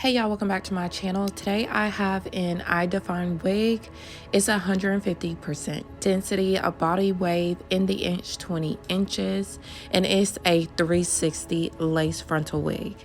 Hey y'all, welcome back to my channel. Today I have an IDefineWig. It's 150% density, a body wave in the inch 20 inches, and it's a 360 lace frontal wig.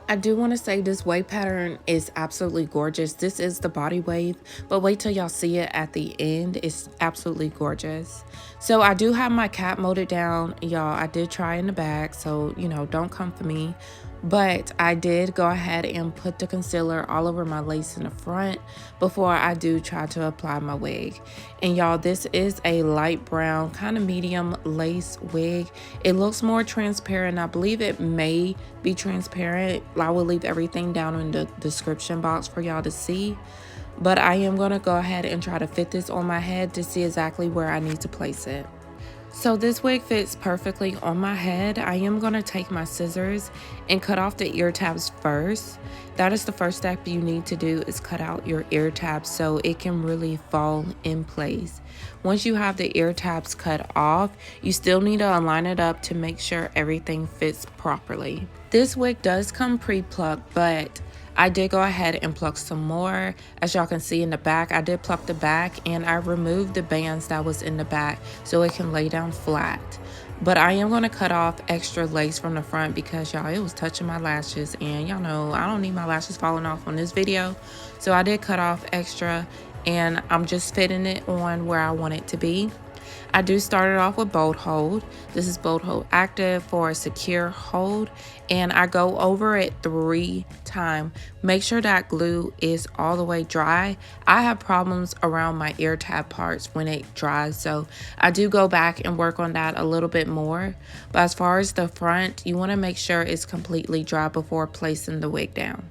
I do want to say this wave pattern is absolutely gorgeous. This is the body wave, but wait till y'all see it at the end. It's absolutely gorgeous. So I do have my cap molded down, y'all. I did try in the back, so you know, don't come for me. But I did go ahead and put the concealer all over my lace in the front before I do try to apply my wig. And y'all, this is a light brown kind of medium lace wig. It looks more transparent. I believe it may be transparent. I will leave everything down in the description box for y'all to see. But I am going to go ahead and try to fit this on my head to see exactly where I need to place it. So this wig fits perfectly on my head. I am going to take my scissors and cut off the ear tabs first. That is the first step you need to do, is cut out your ear tabs so it can really fall in place. Once you have the ear tabs cut off, you still need to align it up to make sure everything fits properly. This wig does come pre-plucked, but I did go ahead and pluck some more. As y'all can see in the back, I did pluck the back and I removed the bands that was in the back so it can lay down flat. But I am going to cut off extra lace from the front because y'all, it was touching my lashes, and y'all know I don't need my lashes falling off on this video. So I did cut off extra and I'm just fitting it on where I want it to be. I do start it off with bolt hold. This is bolt hold active for a secure hold, and I go over it 3 times. Make sure that glue is all the way dry. I have problems around my ear tab parts when it dries, so I do go back and work on that a little bit more. But as far as the front, you want to make sure it's completely dry before placing the wig down.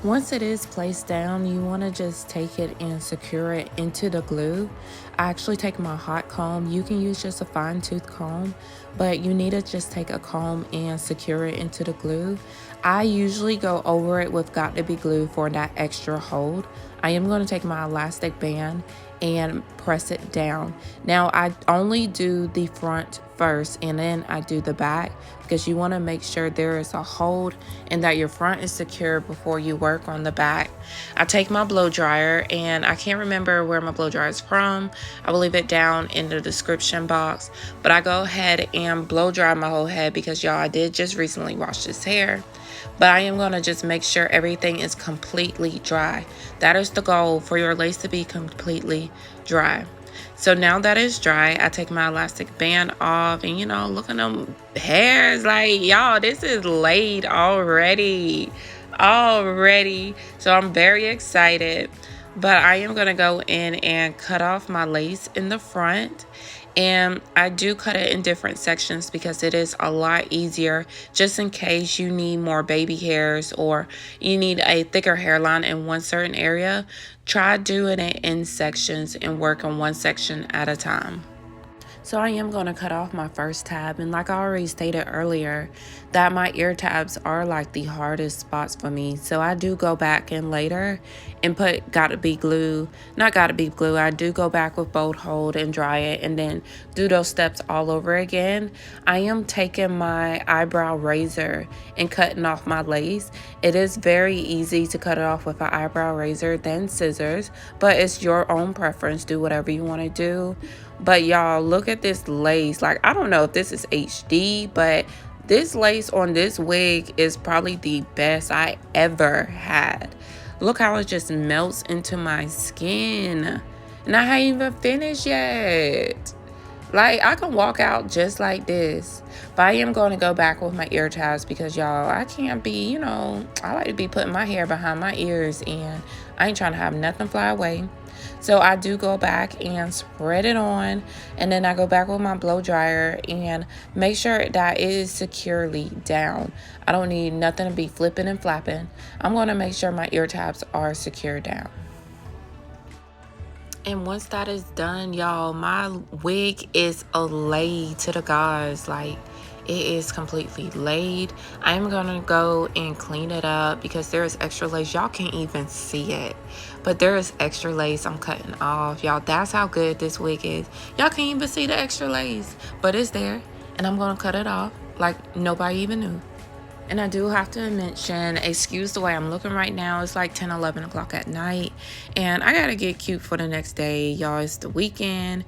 Once it is placed down, you want to just take it and secure it into the glue. I actually take my hot comb. You can use just a fine tooth comb, but you need to just take a comb and secure it into the glue. I usually go over it with got to be glue for that extra hold. I am going to take my elastic band and press it down. Now I only do the front first and then I do the back, because you want to make sure there is a hold and that your front is secure before you work on the back. I take my blow dryer, and I can't remember where my blow dryer is from. I will leave it down in the description box, but I go ahead and blow dry my whole head because y'all, I did just recently wash this hair. But I am going to just make sure everything is completely dry. That is the goal, for your lace to be completely dry. So now that it's dry, I take my elastic band off, and you know, look at them hairs, like y'all, this is laid already. So I'm very excited. But I am going to go in and cut off my lace in the front. And I do cut it in different sections because it is a lot easier, just in case you need more baby hairs or you need a thicker hairline in one certain area. Try doing it in sections and work on one section at a time. So I am going to cut off my first tab, and like I already stated earlier, that my ear tabs are like the hardest spots for me. So I do go back in later and put gotta be glue, not gotta be glue. I do go back with bolt hold and dry it and then do those steps all over again. I am taking my eyebrow razor and cutting off my lace. It is very easy to cut it off with an eyebrow razor than scissors, but it's your own preference. Do whatever you want to do. But y'all, look at this lace. Like, I don't know if this is HD, but this lace on this wig is probably the best I ever had. Look how it just melts into my skin. And I haven't even finished yet. Like, I can walk out just like this. But I am going to go back with my ear tabs because, y'all, I can't be, you know, I like to be putting my hair behind my ears, and I ain't trying to have nothing fly away. So I do go back and spread it on, and then I go back with my blow dryer and make sure that it is securely down. I don't need nothing to be flipping and flapping. I'm going to make sure my ear tabs are secure down. And once that is done, y'all, my wig is laid to the gods. Like, it is completely laid. I'm gonna go and clean it up because there is extra lace. Y'all can't even see it, but there is extra lace I'm cutting off, y'all. That's how good this wig is. Y'all can't even see the extra lace, but it's there, and I'm gonna cut it off like nobody even knew. And I do have to mention, excuse the way I'm looking right now. It's like 10, 11 o'clock at night. And I got to get cute for the next day. Y'all, it's the weekend.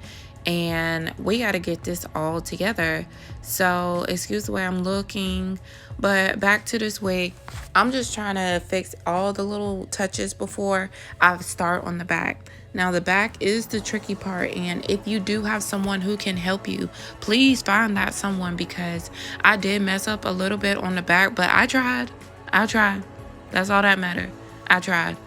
And we got to get this all together. So excuse the way I'm looking. But back to this wig. I'm just trying to fix all the little touches before I start on the back. Now the back is the tricky part, and if you do have someone who can help you, please find that someone, because I did mess up a little bit on the back, but I tried. That's all that mattered. I tried.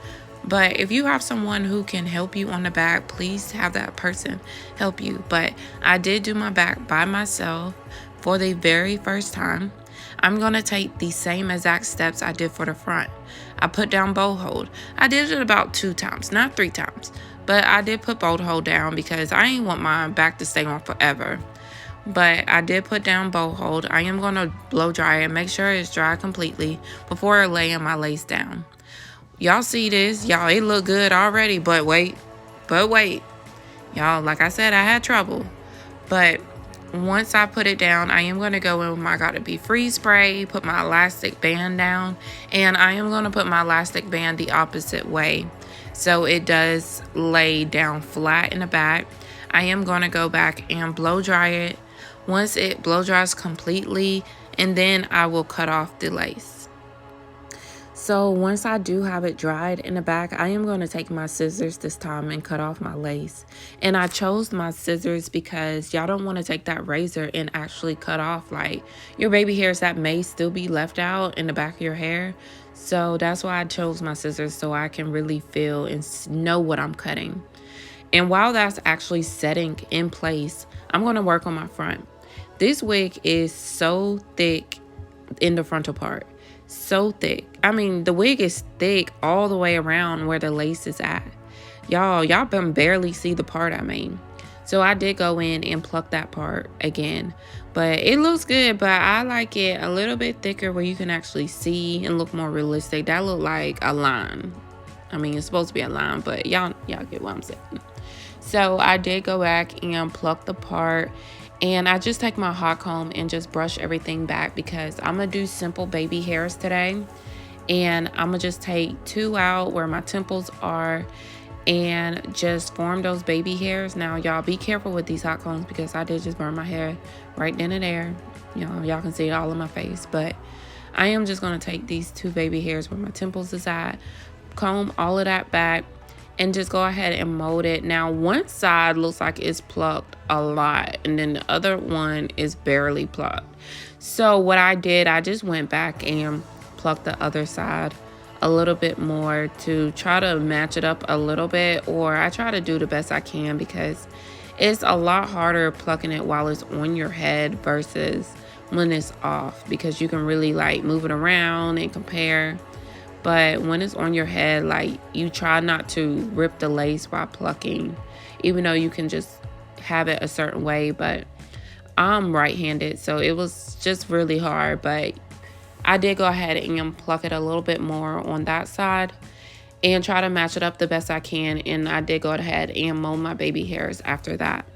But if you have someone who can help you on the back, please have that person help you. But I did do my back by myself for the very first time. I'm going to take the same exact steps I did for the front. I put down bow hold. I did it about 2 times, not 3 times. But I did put bow hold down because I ain't want my back to stay on forever. But I did put down bow hold. I am going to blow dry it, make sure it's dry completely before laying my lace down. Y'all see this? Y'all, it look good already, but wait. Y'all, like I said, I had trouble. But once I put it down, I am going to go in with my Gotta Be Free spray, put my elastic band down, and I am going to put my elastic band the opposite way, so it does lay down flat in the back. I am going to go back and blow dry it once it blow dries completely, and then I will cut off the lace. So once I do have it dried in the back, I am going to take my scissors this time and cut off my lace. And I chose my scissors because y'all don't want to take that razor and actually cut off like your baby hairs that may still be left out in the back of your hair. So that's why I chose my scissors, so I can really feel and know what I'm cutting. And while that's actually setting in place, I'm going to work on my front. This wig is so thick in the frontal part. So thick. I mean, the wig is thick all the way around where the lace is at. Y'all can barely see the part I made. So I did go in and pluck that part again. But it looks good, but I like it a little bit thicker where you can actually see and look more realistic. That looked like a line. I mean, it's supposed to be a line, but y'all get what I'm saying. So I did go back and pluck the part. And I just take my hot comb and just brush everything back because I'm going to do simple baby hairs today. And I'm going to just take 2 out where my temples are and just form those baby hairs. Now, y'all be careful with these hot combs because I did just burn my hair right then and there. Y'all can see it all in my face. But I am just going to take these 2 baby hairs where my temples is at, comb all of that back, and just go ahead and mold it. Now, one side looks like it's plucked a lot, and then the other one is barely plucked. So what I did, I just went back and plucked the other side a little bit more to try to match it up a little bit, or I try to do the best I can because it's a lot harder plucking it while it's on your head versus when it's off, because you can really like move it around and compare. But when it's on your head, like, you try not to rip the lace while plucking, even though you can just have it a certain way. But I'm right-handed, so it was just really hard. But I did go ahead and pluck it a little bit more on that side and try to match it up the best I can. And I did go ahead and mold my baby hairs after that.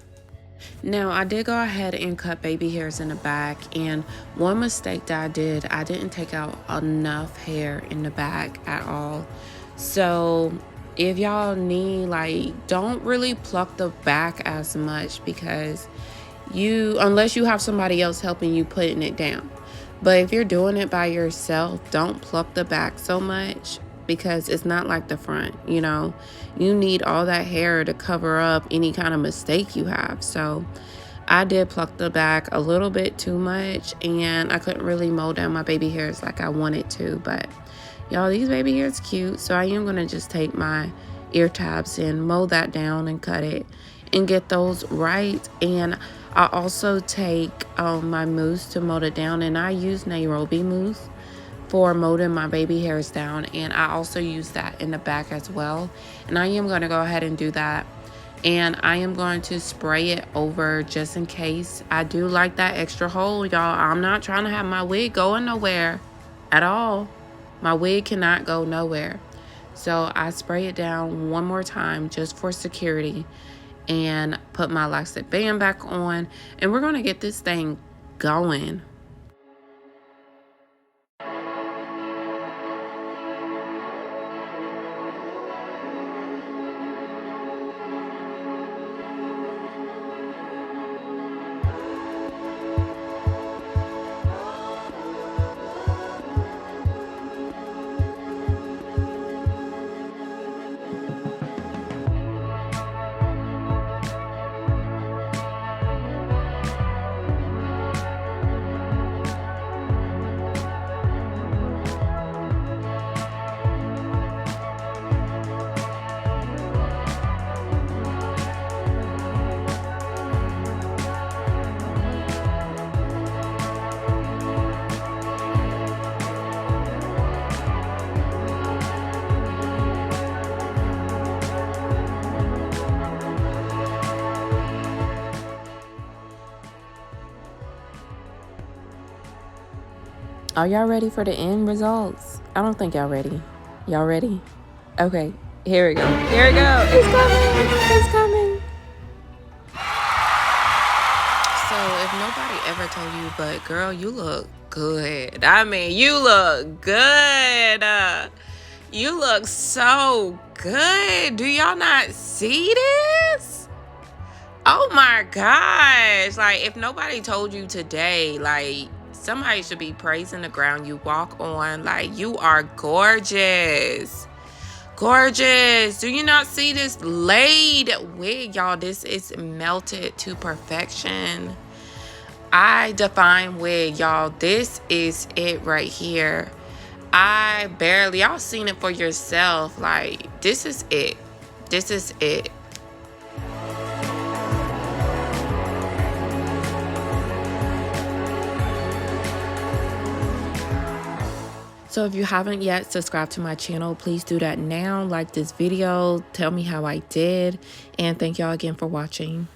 Now, I did go ahead and cut baby hairs in the back, and one mistake that I did, I didn't take out enough hair in the back at all. So if y'all need, like, don't really pluck the back as much because unless you have somebody else helping you putting it down. But if you're doing it by yourself, don't pluck the back so much because it's not like the front. You need all that hair to cover up any kind of mistake you have. So I did pluck the back a little bit too much, and I couldn't really mold down my baby hairs like I wanted to. But y'all, these baby hairs cute, so I am going to just take my ear tabs and mold that down and cut it and get those right. And I also take my mousse to mold it down, and I use Nairobi mousse for molding my baby hairs down, and I also use that in the back as well. And I am going to go ahead and do that, and I am going to spray it over just in case. I do like that extra hold, y'all. I'm not trying to have my wig going nowhere at all. My wig cannot go nowhere, so I spray it down one more time just for security and put my elastic band back on, and we're going to get this thing going. Are y'all ready for the end results? I don't think y'all ready. Y'all ready? Okay, here we go. Here we go. It's coming. It's coming. So if nobody ever told you, but girl, you look good. I mean, you look good. You look so good. Do y'all not see this? Oh my gosh. Like, if nobody told you today, like, somebody should be praising the ground you walk on. Like, you are gorgeous. Gorgeous. Do you not see this laid wig, y'all? This is melted to perfection. IDefineWig, y'all. This is it right here. Y'all seen it for yourself. Like, this is it. This is it. So if you haven't yet subscribed to my channel, please do that now. Like this video, tell me how I did, and thank y'all again for watching.